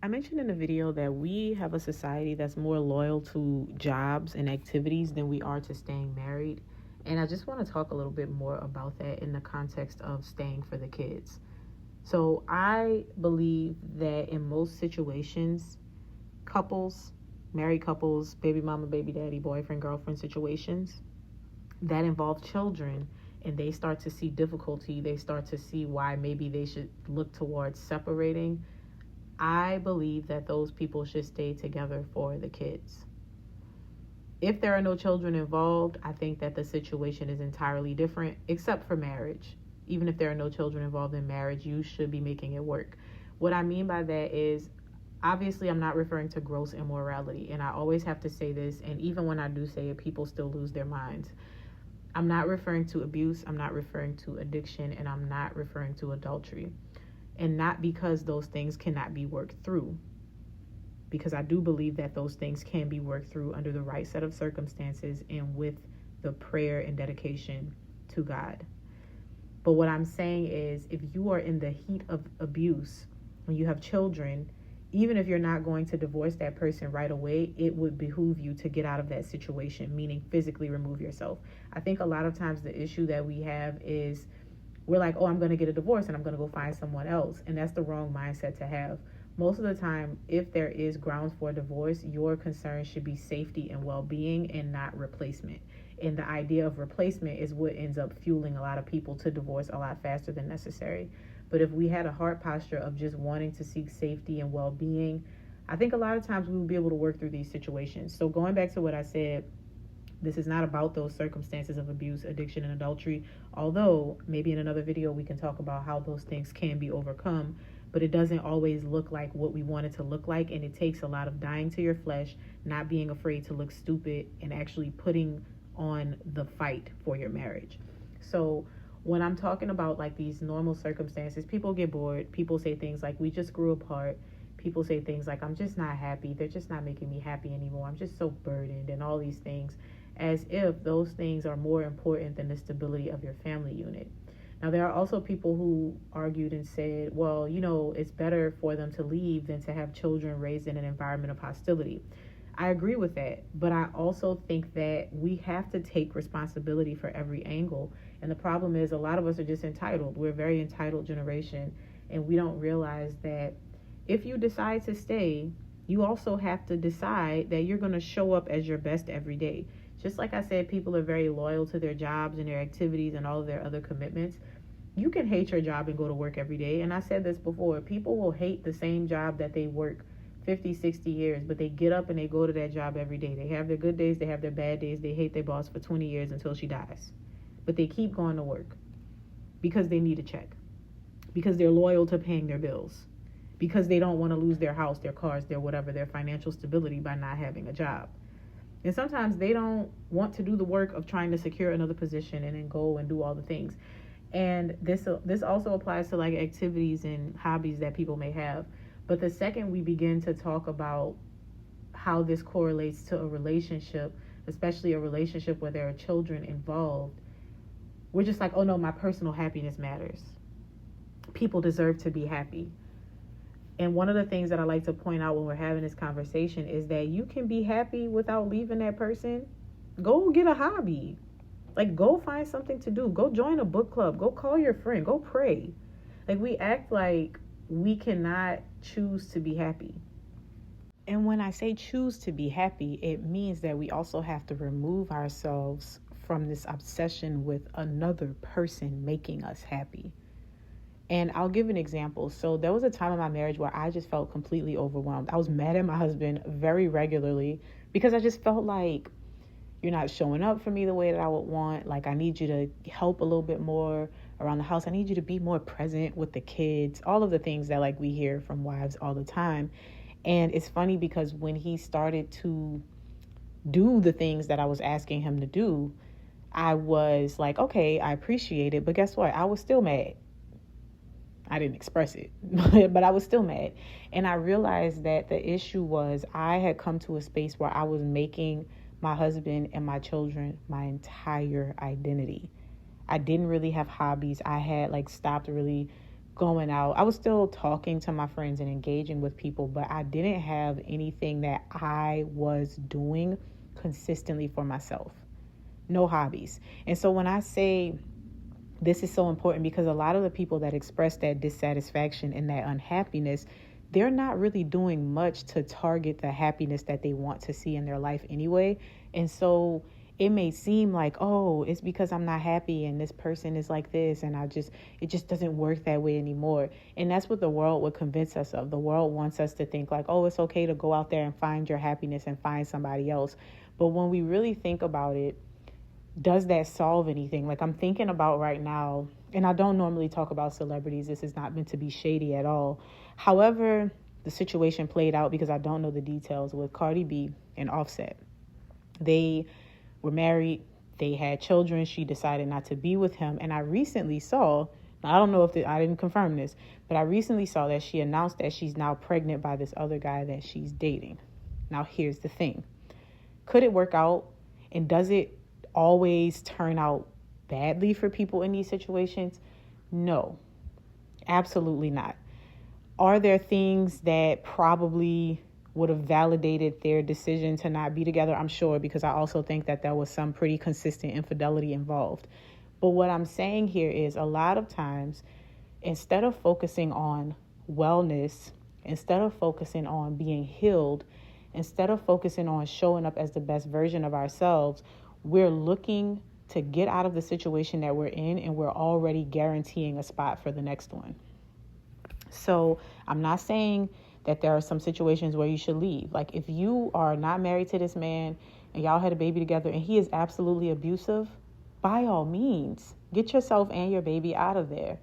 I mentioned in the video that we have a society that's more loyal to jobs and activities than we are to staying married. And I just want to talk a little bit more about that in the context of staying for the kids. So I believe that in most situations, couples, married couples, baby mama, baby daddy, boyfriend, girlfriend situations that involve children, and they start to see difficulty, they start to see why maybe they should look towards separating. I believe that those people should stay together for the kids. If there are no children involved, I think that the situation is entirely different, except for marriage. Even if there are no children involved in marriage, you should be making it work. What I mean by that is, obviously, I'm not referring to gross immorality, and I always have to say this, and even when I do say it, people still lose their minds. I'm not referring to abuse, I'm not referring to addiction, and I'm not referring to adultery. And not because those things cannot be worked through, because I do believe that those things can be worked through under the right set of circumstances and with the prayer and dedication to God. But what I'm saying is, if you are in the heat of abuse, when you have children, even if you're not going to divorce that person right away, it would behoove you to get out of that situation, meaning physically remove yourself. I think a lot of times the issue that we have is we're like, oh, I'm going to get a divorce and I'm going to go find someone else. And that's the wrong mindset to have. Most of the time, if there is grounds for divorce, your concern should be safety and well-being and not replacement. And the idea of replacement is what ends up fueling a lot of people to divorce a lot faster than necessary. But if we had a heart posture of just wanting to seek safety and well-being, I think a lot of times we would be able to work through these situations. So going back to what I said, this is not about those circumstances of abuse, addiction, and adultery, although maybe in another video we can talk about how those things can be overcome, but it doesn't always look like what we want it to look like, and it takes a lot of dying to your flesh, not being afraid to look stupid, and actually putting on the fight for your marriage. So when I'm talking about like these normal circumstances, people get bored. People say things like, we just grew apart. People say things like, I'm just not happy. They're just not making me happy anymore. I'm just so burdened, and all these things, as if those things are more important than the stability of your family unit. Now, there are also people who argued and said, well, it's better for them to leave than to have children raised in an environment of hostility. I agree with that, but I also think that we have to take responsibility for every angle. And the problem is, a lot of us are just entitled. We're a very entitled generation, and we don't realize that if you decide to stay, you also have to decide that you're going to show up as your best every day. Just like I said, people are very loyal to their jobs and their activities and all of their other commitments. You can hate your job and go to work every day. And I said this before, people will hate the same job that they work 50, 60 years, but they get up and they go to that job every day. They have their good days, they have their bad days. They hate their boss for 20 years until she dies. But they keep going to work because they need a check, because they're loyal to paying their bills, because they don't want to lose their house, their cars, their whatever, their financial stability by not having a job. And sometimes they don't want to do the work of trying to secure another position and then go and do all the things. And this also applies to like activities and hobbies that people may have. But the second we begin to talk about how this correlates to a relationship, especially a relationship where there are children involved, we're just like, oh no, my personal happiness matters. People deserve to be happy. And one of the things that I like to point out when we're having this conversation is that you can be happy without leaving that person. Go get a hobby. Like, go find something to do. Go join a book club. Go call your friend. Go pray. Like, we act like we cannot choose to be happy. And when I say choose to be happy, it means that we also have to remove ourselves from this obsession with another person making us happy. And I'll give an example. So there was a time in my marriage where I just felt completely overwhelmed. I was mad at my husband very regularly because I just felt like, you're not showing up for me the way that I would want. Like, I need you to help a little bit more around the house. I need you to be more present with the kids. All of the things that like we hear from wives all the time. And it's funny because when he started to do the things that I was asking him to do, I was like, okay, I appreciate it. But guess what? I was still mad. I didn't express it, but I was still mad. And I realized that the issue was I had come to a space where I was making my husband and my children my entire identity. I didn't really have hobbies. I had like stopped really going out. I was still talking to my friends and engaging with people, but I didn't have anything that I was doing consistently for myself. No hobbies. And so when I say this is so important, because a lot of the people that express that dissatisfaction and that unhappiness, they're not really doing much to target the happiness that they want to see in their life anyway. And so it may seem like, oh, it's because I'm not happy and this person is like this and it just doesn't work that way anymore. And that's what the world would convince us of. The world wants us to think like, oh, it's okay to go out there and find your happiness and find somebody else. But when we really think about it, does that solve anything? Like, I'm thinking about right now, and I don't normally talk about celebrities. This is not meant to be shady at all. However, the situation played out, because I don't know the details, with Cardi B and Offset. They were married. They had children. She decided not to be with him. And I recently saw, I don't know if I didn't confirm this, but I recently saw that she announced that she's now pregnant by this other guy that she's dating. Now, here's the thing. Could it work out? And does it always turn out badly for people in these situations? No, absolutely not. Are there things that probably would have validated their decision to not be together? I'm sure, because I also think that there was some pretty consistent infidelity involved. But what I'm saying here is, a lot of times, instead of focusing on wellness, instead of focusing on being healed, instead of focusing on showing up as the best version of ourselves, we're looking to get out of the situation that we're in, and we're already guaranteeing a spot for the next one. So I'm not saying that there are some situations where you should leave. Like, if you are not married to this man and y'all had a baby together and he is absolutely abusive, by all means, get yourself and your baby out of there.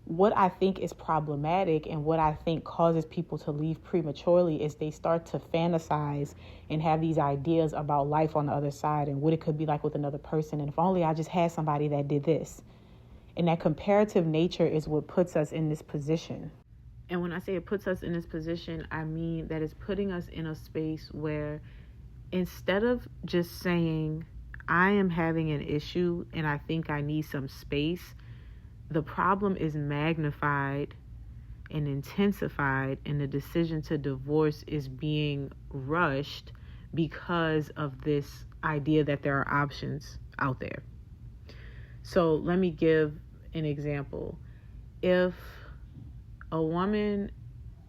What I think is problematic and what I think causes people to leave prematurely is they start to fantasize and have these ideas about life on the other side and what it could be like with another person. And if only I just had somebody that did this. And that comparative nature is what puts us in this position. And when I say it puts us in this position, I mean that it's putting us in a space where, instead of just saying, I am having an issue and I think I need some space, the problem is magnified and intensified, and the decision to divorce is being rushed because of this idea that there are options out there. So let me give an example. If a woman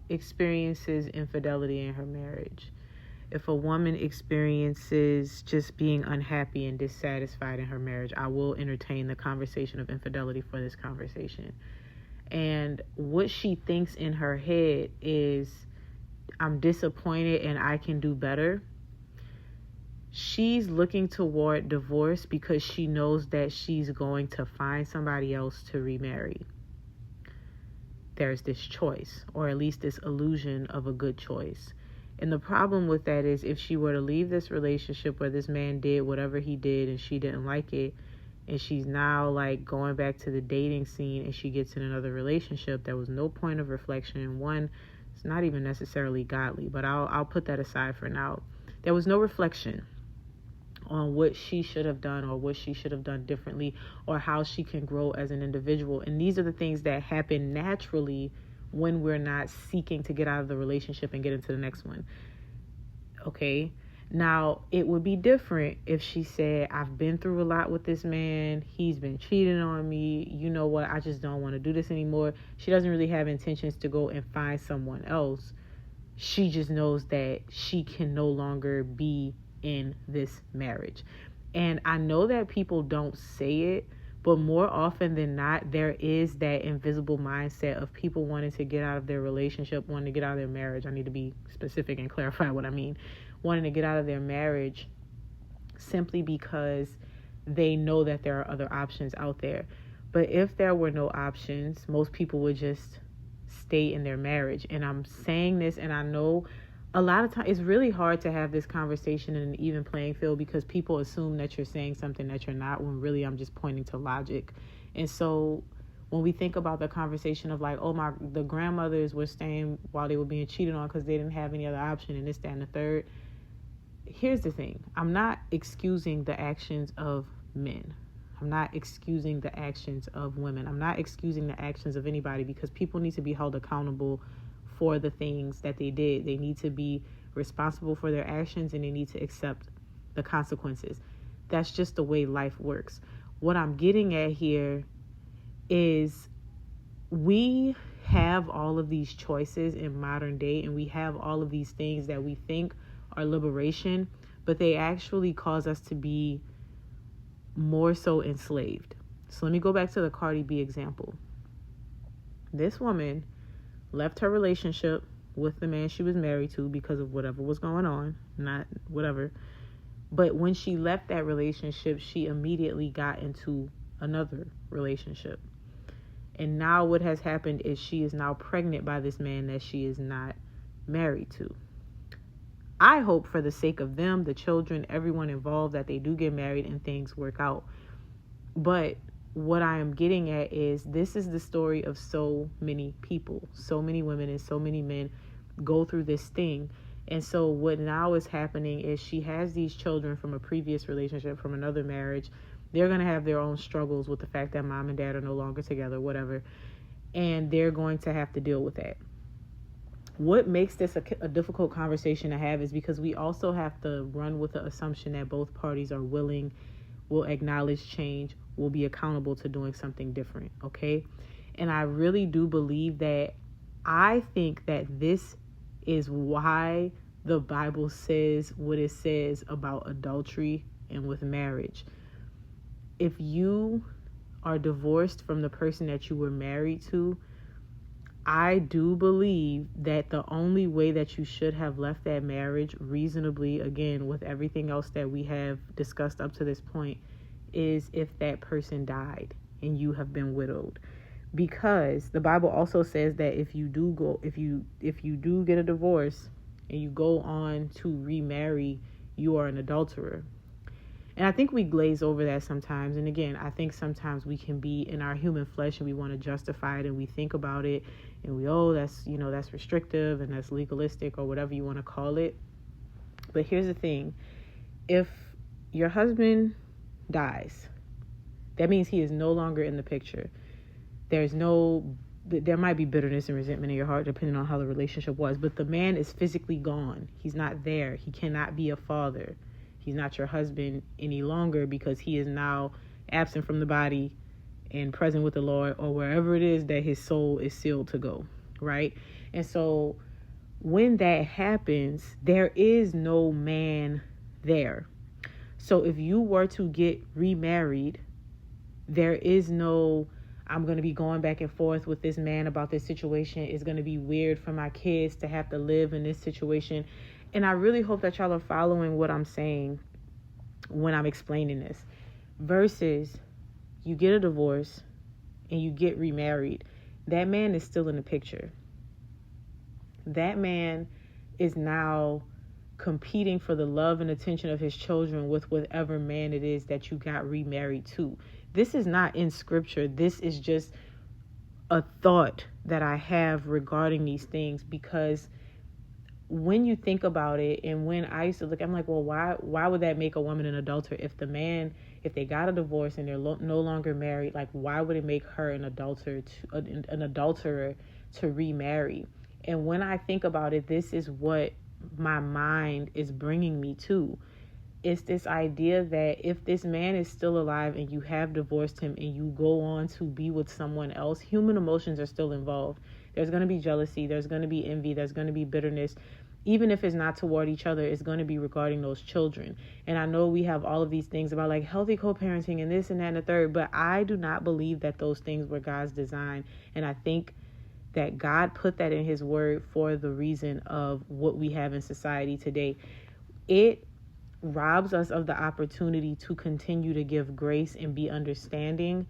experiences infidelity in her marriage, if a woman experiences just being unhappy and dissatisfied in her marriage, I will entertain the conversation of infidelity for this conversation. And what she thinks in her head is, I'm disappointed and I can do better. She's looking toward divorce because she knows that she's going to find somebody else to remarry. There's this choice, or at least this illusion of a good choice. And the problem with that is, if she were to leave this relationship where this man did whatever he did and she didn't like it, and she's now like going back to the dating scene and she gets in another relationship, there was no point of reflection. And one, it's not even necessarily godly, but I'll put that aside for now. There was no reflection on what she should have done or what she should have done differently or how she can grow as an individual. And these are the things that happen naturally when we're not seeking to get out of the relationship and get into the next one. Okay. Now, it would be different if she said, I've been through a lot with this man. He's been cheating on me. You know what? I just don't want to do this anymore. She doesn't really have intentions to go and find someone else. She just knows that she can no longer be in this marriage. And I know that people don't say it, but more often than not, there is that invisible mindset of people wanting to get out of their relationship, wanting to get out of their marriage. I need to be specific and clarify what I mean. Wanting to get out of their marriage simply because they know that there are other options out there. But if there were no options, most people would just stay in their marriage. And I'm saying this, and I know a lot of times it's really hard to have this conversation in an even playing field because people assume that you're saying something that you're not, when really I'm just pointing to logic. And so when we think about the conversation of like, oh, the grandmothers were staying while they were being cheated on because they didn't have any other option, and this, that, and the third. Here's the thing. I'm not excusing the actions of men. I'm not excusing the actions of women. I'm not excusing the actions of anybody, because people need to be held accountable for the things that they did. They need to be responsible for their actions, and they need to accept the consequences. That's just the way life works. What I'm getting at here is we have all of these choices in modern day, and we have all of these things that we think are liberation, but they actually cause us to be more so enslaved. So let me go back to the Cardi B example. This woman left her relationship with the man she was married to because of whatever was going on, not whatever. But when she left that relationship, she immediately got into another relationship. And now what has happened is she is now pregnant by this man that she is not married to. I hope for the sake of them, the children, everyone involved, that they do get married and things work out. But what I am getting at is this is the story of so many people, so many women and so many men go through this thing. And so what now is happening is she has these children from a previous relationship, from another marriage. They're going to have their own struggles with the fact that mom and dad are no longer together, whatever. And they're going to have to deal with that. What makes this a difficult conversation to have is because we also have to run with the assumption that both parties are willing, will acknowledge change, will be accountable to doing something different, okay? And I really do believe that, I think that this is why the Bible says what it says about adultery and with marriage. If you are divorced from the person that you were married to, I do believe that the only way that you should have left that marriage reasonably, again, with everything else that we have discussed up to this point, is if that person died and you have been widowed. Because the Bible also says that if you do get a divorce and you go on to remarry, you are an adulterer. And I think we glaze over that sometimes. And again, I think sometimes we can be in our human flesh and we want to justify it, and we think about it and we, that's restrictive and that's legalistic or whatever you want to call it. But here's the thing. If your husband dies, that means he is no longer in the picture. There might be bitterness and resentment in your heart depending on how the relationship was, but the man is physically gone. He's not there. He cannot be a father. He's not your husband any longer because he is now absent from the body and present with the Lord, or wherever it is that his soul is sealed to go, right? And so when that happens, there is no man there. So if you were to get remarried, there is no, I'm going to be going back and forth with this man about this situation. It's going to be weird for my kids to have to live in this situation. And I really hope that y'all are following what I'm saying when I'm explaining this. Versus you get a divorce and you get remarried. That man is still in the picture. That man is now competing for the love and attention of his children with whatever man it is that you got remarried to. This is not in scripture. This is just a thought that I have regarding these things, because when you think about it, and when I used to look, I'm like, well, why would that make a woman an adulterer? If they got a divorce and they're no longer married, like, why would it make her an adulterer to remarry? And when I think about it, this is what my mind is bringing me to. It's this idea that if this man is still alive and you have divorced him and you go on to be with someone else, human emotions are still involved. There's going to be jealousy. There's going to be envy. There's going to be bitterness. Even if it's not toward each other, it's going to be regarding those children. And I know we have all of these things about like healthy co-parenting and this and that and the third, but I do not believe that those things were God's design. And I think that God put that in his word for the reason of what we have in society today. It robs us of the opportunity to continue to give grace and be understanding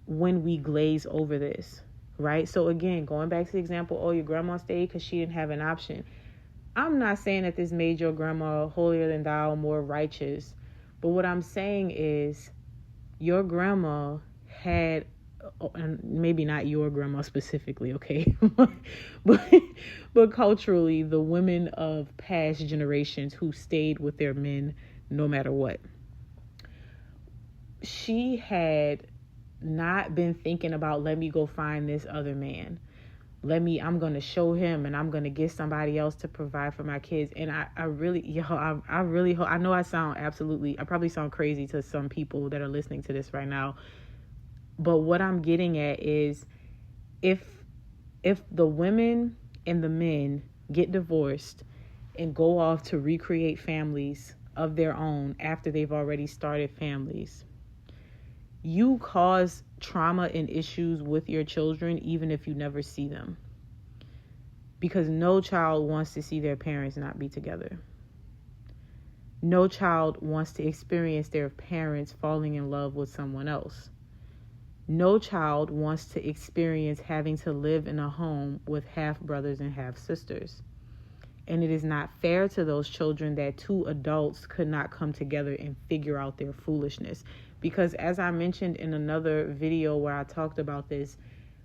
when we glaze over this, right? So again, going back to the example, your grandma stayed because she didn't have an option. I'm not saying that this made your grandma holier than thou, more righteous, but what I'm saying is your grandma had, and maybe not your grandma specifically, okay, but culturally, the women of past generations who stayed with their men no matter what. she had not been thinking about, let me go find this other man. I'm going to show him and I'm going to get somebody else to provide for my kids. And I really, I really hope, I know I probably sound crazy to some people that are listening to this right now. But what I'm getting at is if the women and the men get divorced and go off to recreate families of their own after they've already started families, you cause trauma and issues with your children even if you never see them. Because no child wants to see their parents not be together. No child wants to experience their parents falling in love with someone else. No child wants to experience having to live in a home with half brothers and half sisters. And it is not fair to those children that two adults could not come together and figure out their foolishness. Because as I mentioned in another video where I talked about this,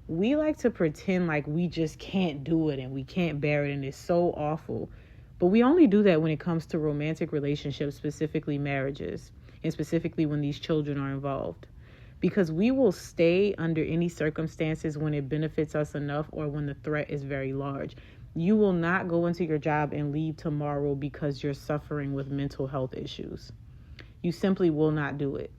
we like to pretend like we just can't do it and we can't bear it and it's so awful. But we only do that when it comes to romantic relationships, specifically marriages, and specifically when these children are involved. Because we will stay under any circumstances when it benefits us enough or when the threat is very large. You will not go into your job and leave tomorrow because you're suffering with mental health issues. You simply will not do it.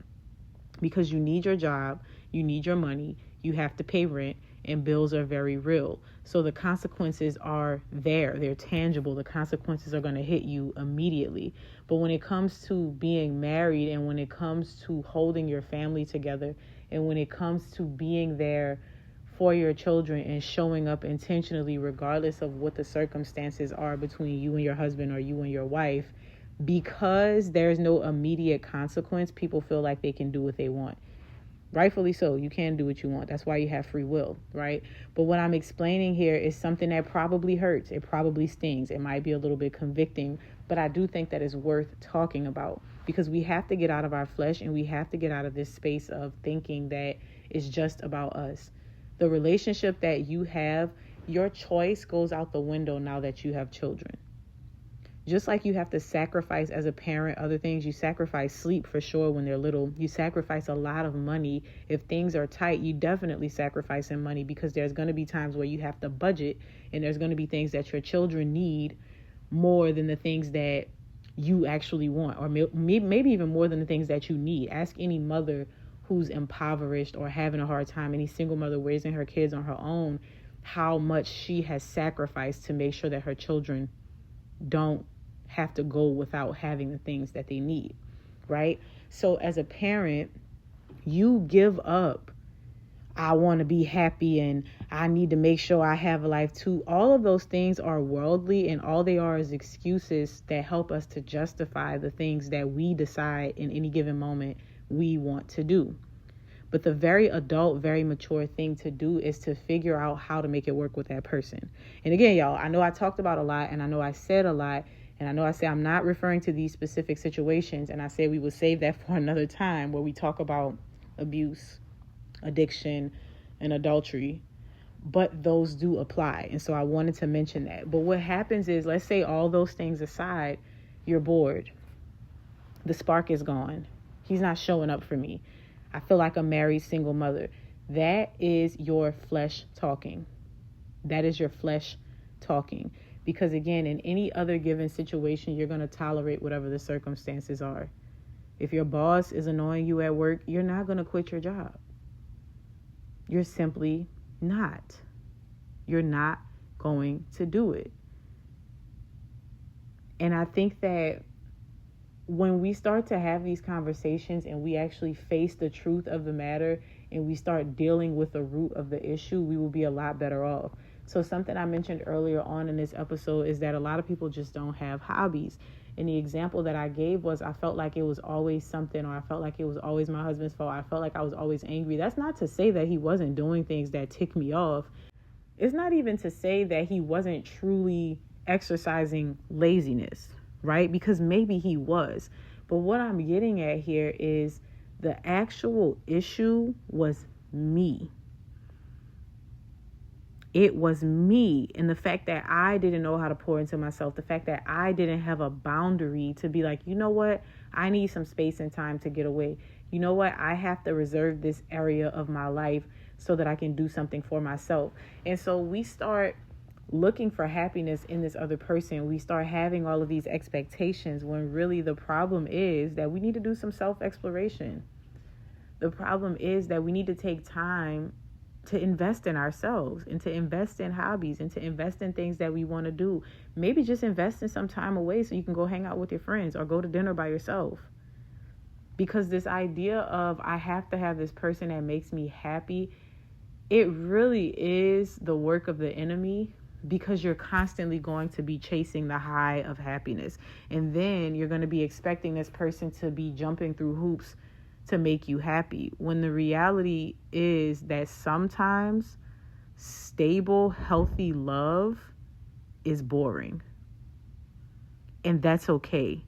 Because you need your job, you need your money, you have to pay rent, and bills are very real. So the consequences are there. They're tangible. The consequences are going to hit you immediately. But when it comes to being married and when it comes to holding your family together and when it comes to being there for your children and showing up intentionally regardless of what the circumstances are between you and your husband or you and your wife, because there's no immediate consequence, people feel like they can do what they want. Rightfully so. You can do what you want. That's why you have free will, right? But what I'm explaining here is something that probably hurts. It probably stings. It might be a little bit convicting, but I do think that it's worth talking about because we have to get out of our flesh and we have to get out of this space of thinking that it's just about us. The relationship that you have, your choice goes out the window now that you have children. Just like you have to sacrifice as a parent other things, you sacrifice sleep for sure when they're little. You sacrifice a lot of money. If things are tight, you definitely sacrifice some money because there's going to be times where you have to budget and there's going to be things that your children need more than the things that you actually want, or maybe even more than the things that you need. Ask any mother who's impoverished or having a hard time, any single mother raising her kids on her own, how much she has sacrificed to make sure that her children don't have to go without having the things that they need, right? So as a parent, you give up, I want to be happy and I need to make sure I have a life too. All of those things are worldly and all they are is excuses that help us to justify the things that we decide in any given moment we want to do. But the very adult, very mature thing to do is to figure out how to make it work with that person. And again, y'all, I know I talked about a lot and I know I said a lot. And I know I say I'm not referring to these specific situations. And I say we will save that for another time where we talk about abuse, addiction, and adultery. But those do apply. And so I wanted to mention that. But what happens is, let's say all those things aside, you're bored. The spark is gone. He's not showing up for me. I feel like a married single mother. That is your flesh talking. That is your flesh talking. Because again, in any other given situation, you're going to tolerate whatever the circumstances are. If your boss is annoying you at work, you're not going to quit your job. You're simply not. You're not going to do it. And I think that when we start to have these conversations and we actually face the truth of the matter and we start dealing with the root of the issue, we will be a lot better off. So something I mentioned earlier on in this episode is that a lot of people just don't have hobbies. And the example that I gave was I felt like it was always something, or I felt like it was always my husband's fault. I felt like I was always angry. That's not to say that he wasn't doing things that tick me off. It's not even to say that he wasn't truly exercising laziness, right? Because maybe he was. But what I'm getting at here is the actual issue was me. It was me, and the fact that I didn't know how to pour into myself, the fact that I didn't have a boundary to be like, you know what, I need some space and time to get away. You know what, I have to reserve this area of my life so that I can do something for myself. And so we start looking for happiness in this other person. We start having all of these expectations when really the problem is that we need to do some self-exploration. The problem is that we need to take time to invest in ourselves and to invest in hobbies and to invest in things that we want to do. Maybe just invest in some time away so you can go hang out with your friends or go to dinner by yourself. Because this idea of I have to have this person that makes me happy, it really is the work of the enemy, because you're constantly going to be chasing the high of happiness. And then you're going to be expecting this person to be jumping through hoops to make you happy, when the reality is that sometimes stable, healthy love is boring. And that's okay.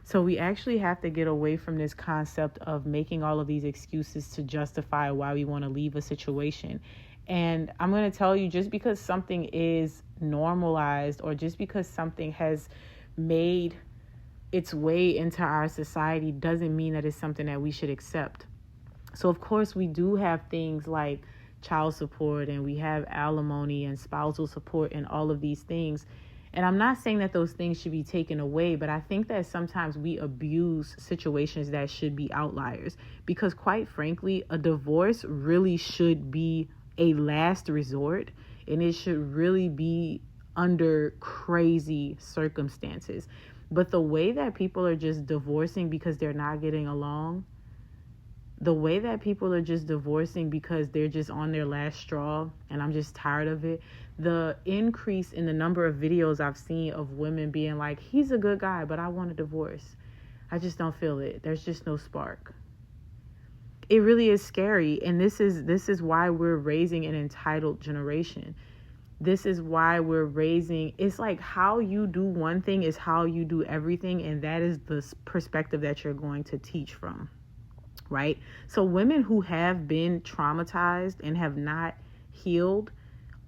So we actually have to get away from this concept of making all of these excuses to justify why we want to leave a situation. And I'm going to tell you, just because something is normalized or just because something has made its way into our society doesn't mean that it's something that we should accept. So of course we do have things like child support, and we have alimony and spousal support and all of these things. And I'm not saying that those things should be taken away, but I think that sometimes we abuse situations that should be outliers, because quite frankly, a divorce really should be a last resort, and it should really be under crazy circumstances. But the way that people are just divorcing because they're not getting along, the way that people are just divorcing because they're just on their last straw and I'm just tired of it, the increase in the number of videos I've seen of women being like, he's a good guy, but I want a divorce. I just don't feel it. There's just no spark. It really is scary. And this is why we're raising an entitled generation. This is why we're raising, it's like how you do one thing is how you do everything. And that is the perspective that you're going to teach from, right? So women who have been traumatized and have not healed,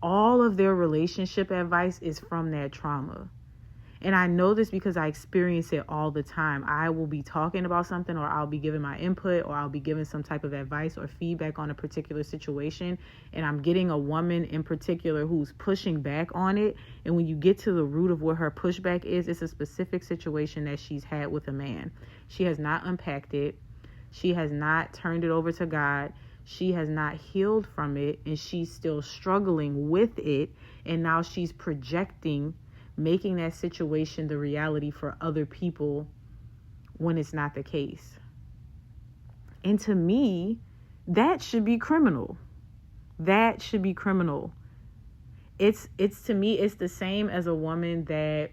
all of their relationship advice is from that trauma. And I know this because I experience it all the time. I will be talking about something, or I'll be giving my input, or I'll be giving some type of advice or feedback on a particular situation. And I'm getting a woman in particular who's pushing back on it. And when you get to the root of what her pushback is, it's a specific situation that she's had with a man. She has not unpacked it. She has not turned it over to God. She has not healed from it. And she's still struggling with it. And now she's projecting, making that situation the reality for other people when it's not the case. And to me, that should be criminal. That should be criminal. It's to me, it's the same as a woman that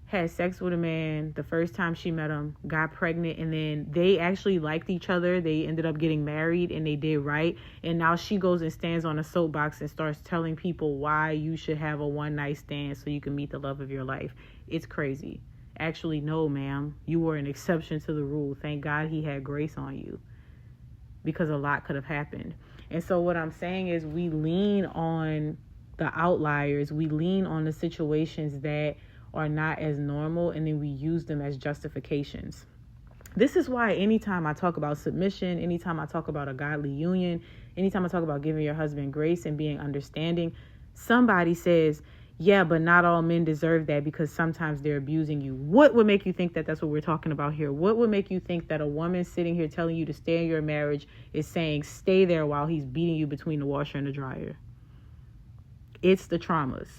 had sex with a man the first time she met him, got pregnant, and then they actually liked each other. They ended up getting married and they did right. And now she goes and stands on a soapbox and starts telling people why you should have a one-night stand so you can meet the love of your life. It's crazy. Actually, no, ma'am. You were an exception to the rule. Thank God he had grace on you, because a lot could have happened. And so what I'm saying is, we lean on the outliers. We lean on the situations that are not as normal, and then we use them as justifications. This is why anytime I talk about submission, anytime I talk about a godly union, anytime I talk about giving your husband grace and being understanding, somebody says, yeah, but not all men deserve that because sometimes they're abusing you. What would make you think that that's what we're talking about here? What would make you think that a woman sitting here telling you to stay in your marriage is saying stay there while he's beating you between the washer and the dryer? It's the traumas.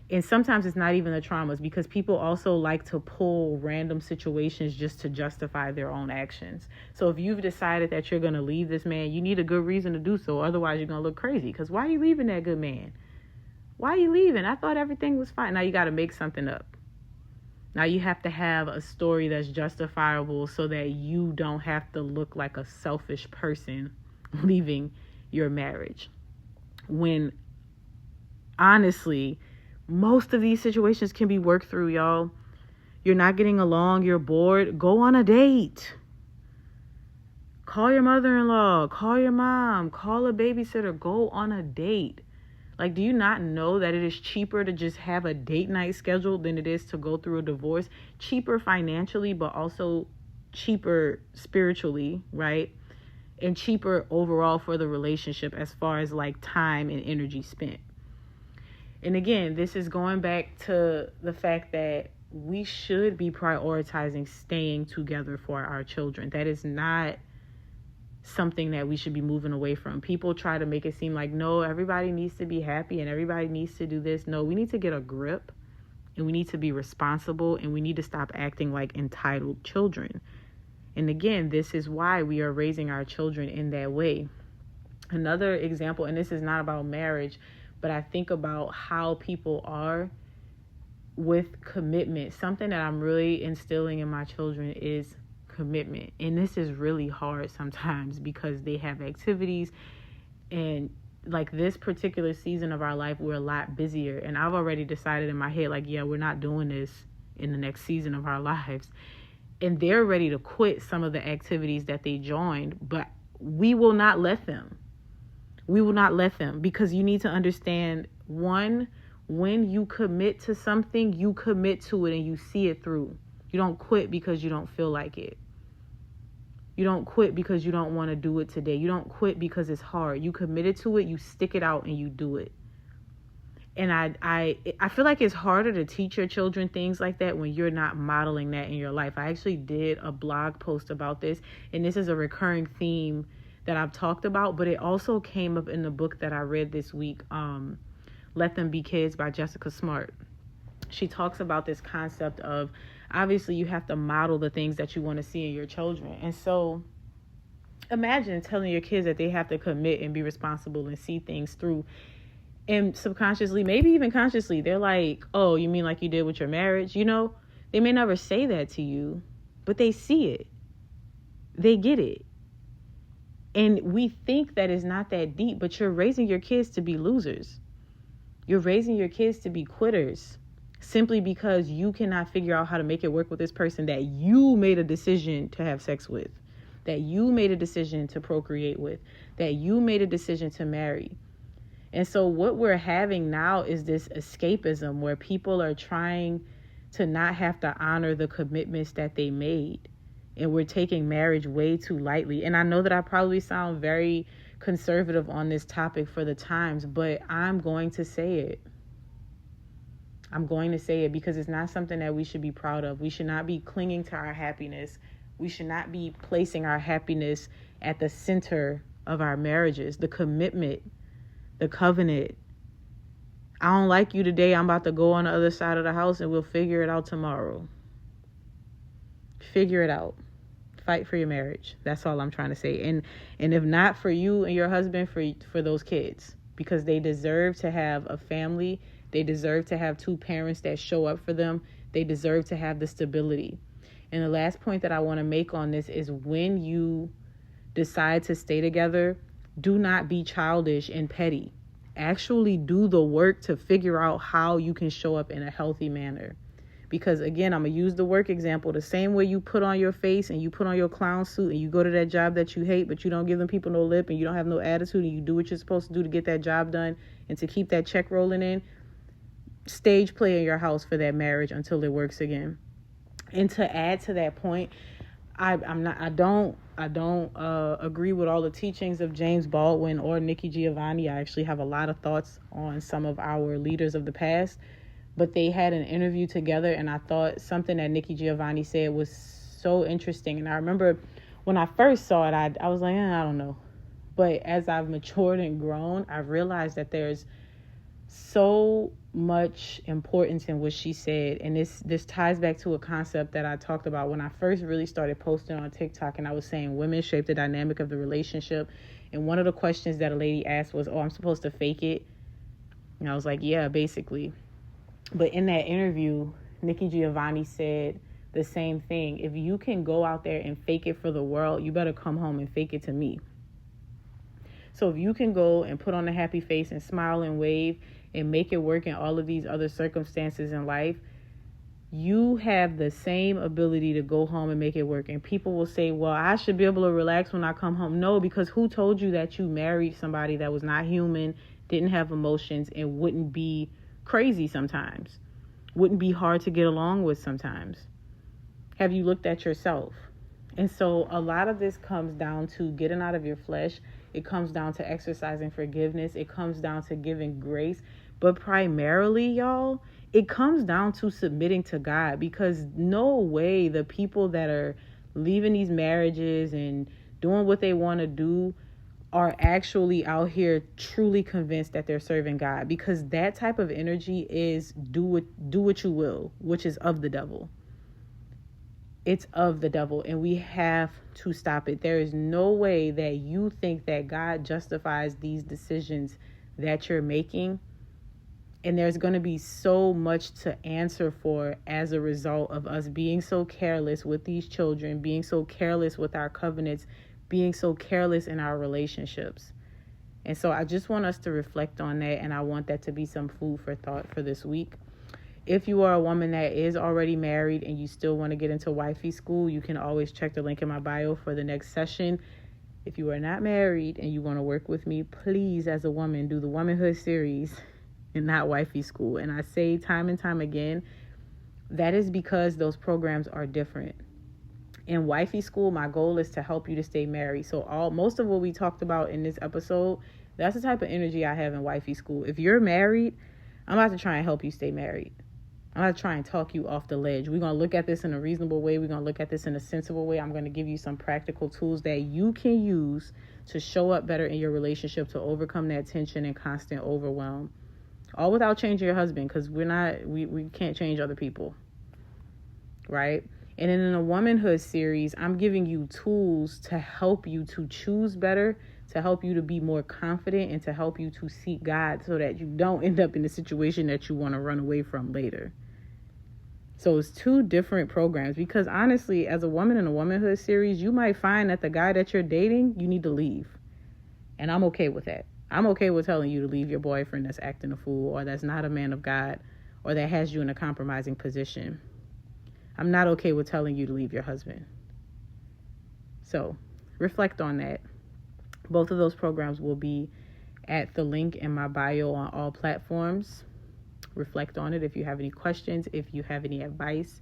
And sometimes it's not even the traumas, because people also like to pull random situations just to justify their own actions. So if you've decided that you're going to leave this man, you need a good reason to do so. Otherwise, you're going to look crazy. Because why are you leaving that good man? Why are you leaving? I thought everything was fine. Now you got to make something up. Now you have to have a story that's justifiable so that you don't have to look like a selfish person leaving your marriage. When honestly, most of these situations can be worked through, y'all. You're not getting along, you're bored, go on a date. Call your mother-in-law, call your mom, call a babysitter, go on a date. Like, do you not know that it is cheaper to just have a date night scheduled than it is to go through a divorce? Cheaper financially, but also cheaper spiritually, right? And cheaper overall for the relationship as far as like time and energy spent. And again, this is going back to the fact that we should be prioritizing staying together for our children. That is not something that we should be moving away from. People try to make it seem like, no, everybody needs to be happy and everybody needs to do this. No, we need to get a grip and we need to be responsible and we need to stop acting like entitled children. And again, this is why we are raising our children in that way. Another example, and this is not about marriage, but I think about how people are with commitment. Something that I'm really instilling in my children is commitment. And this is really hard sometimes because they have activities, and like this particular season of our life, we're a lot busier. And I've already decided in my head, like, yeah, we're not doing this in the next season of our lives. And they're ready to quit some of the activities that they joined, but we will not let them. We will not let them, because you need to understand, one, when you commit to something, you commit to it and you see it through. You don't quit because you don't feel like it. You don't quit because you don't want to do it today. You don't quit because it's hard. You committed to it, you stick it out and you do it. And I feel like it's harder to teach your children things like that when you're not modeling that in your life. I actually did a blog post about this, and this is a recurring theme that I've talked about, but it also came up in the book that I read this week, Let Them Be Kids by Jessica Smart. She talks about this concept of, obviously you have to model the things that you want to see in your children. And so imagine telling your kids that they have to commit and be responsible and see things through. And subconsciously, maybe even consciously, they're like, oh, you mean like you did with your marriage? You know, they may never say that to you, but they see it. They get it. And we think that it's not that deep, but you're raising your kids to be losers. You're raising your kids to be quitters simply because you cannot figure out how to make it work with this person that you made a decision to have sex with, that you made a decision to procreate with, that you made a decision to marry. And so what we're having now is this escapism where people are trying to not have to honor the commitments that they made. And we're taking marriage way too lightly. And I know that I probably sound very conservative on this topic for the times, but I'm going to say it. I'm going to say it because it's not something that we should be proud of. We should not be clinging to our happiness. We should not be placing our happiness at the center of our marriages. The commitment, the covenant. I don't like you today. I'm about to go on the other side of the house and we'll figure it out tomorrow. Figure it out. Fight for your marriage. That's all I'm trying to say. And if not for you and your husband, for those kids, because they deserve to have a family. They deserve to have two parents that show up for them. They deserve to have the stability. And the last point that I want to make on this is, when you decide to stay together, do not be childish and petty. Actually do the work to figure out how you can show up in a healthy manner. Because again, I'm going to use the work example. The same way you put on your face and you put on your clown suit and you go to that job that you hate, but you don't give them people no lip and you don't have no attitude and you do what you're supposed to do to get that job done and to keep that check rolling in. Stage play in your house for that marriage until it works again. And to add to that point, I don't agree with all the teachings of James Baldwin or Nikki Giovanni. I actually have a lot of thoughts on some of our leaders of the past, but they had an interview together, and I thought something that Nikki Giovanni said was so interesting. And I remember when I first saw it, I was like, I don't know. But as I've matured and grown, I've realized that there's so much importance in what she said. And this ties back to a concept that I talked about when I first really started posting on TikTok, and I was saying women shape the dynamic of the relationship. And one of the questions that a lady asked was, I'm supposed to fake it? And I was like, yeah, basically. But in that interview, Nikki Giovanni said the same thing. If you can go out there and fake it for the world, you better come home and fake it to me. So if you can go and put on a happy face and smile and wave and make it work in all of these other circumstances in life, you have the same ability to go home and make it work. And people will say, well, I should be able to relax when I come home. No, because who told you that you married somebody that was not human, didn't have emotions, and wouldn't be crazy sometimes, wouldn't be hard to get along with sometimes? Have you looked at yourself? And so a lot of this comes down to getting out of your flesh. It comes down to exercising forgiveness. It comes down to giving grace. But primarily, y'all, it comes down to submitting to God, because no way the people that are leaving these marriages and doing what they want to do are actually out here truly convinced that they're serving God, because that type of energy is do what you will, which is of the devil. It's of the devil, and we have to stop it. There is no way that you think that God justifies these decisions that you're making. And there's going to be so much to answer for as a result of us being so careless with these children, being so careless with our covenants, being so careless in our relationships. And so I just want us to reflect on that, and I want that to be some food for thought for this week. If you are a woman that is already married and you still want to get into wifey school, you can always check the link in my bio for the next session. If you are not married and you want to work with me, please, as a woman, do the Womanhood series and not wifey school. And I say time and time again, that is because those programs are different. In wifey school, my goal is to help you to stay married. So most of what we talked about in this episode, that's the type of energy I have in wifey school. If you're married, I'm about to try and help you stay married. I'm going to try and talk you off the ledge. We're going to look at this in a reasonable way. We're going to look at this in a sensible way. I'm going to give you some practical tools that you can use to show up better in your relationship, to overcome that tension and constant overwhelm. All without changing your husband, because we can't change other people, right? And then in the Womanhood series, I'm giving you tools to help you to choose better, to help you to be more confident, and to help you to seek God so that you don't end up in the situation that you want to run away from later. So it's two different programs, because honestly, as a woman in a Womanhood series, you might find that the guy that you're dating, you need to leave. And I'm okay with that. I'm okay with telling you to leave your boyfriend that's acting a fool, or that's not a man of God, or that has you in a compromising position. I'm not okay with telling you to leave your husband. So reflect on that. Both of those programs will be at the link in my bio on all platforms. Reflect on it. If you have any questions, if you have any advice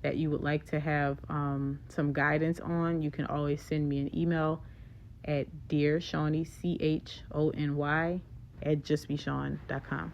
that you would like to have some guidance on, you can always send me an email at dearshawny, CHONY, @justbeshawn.com.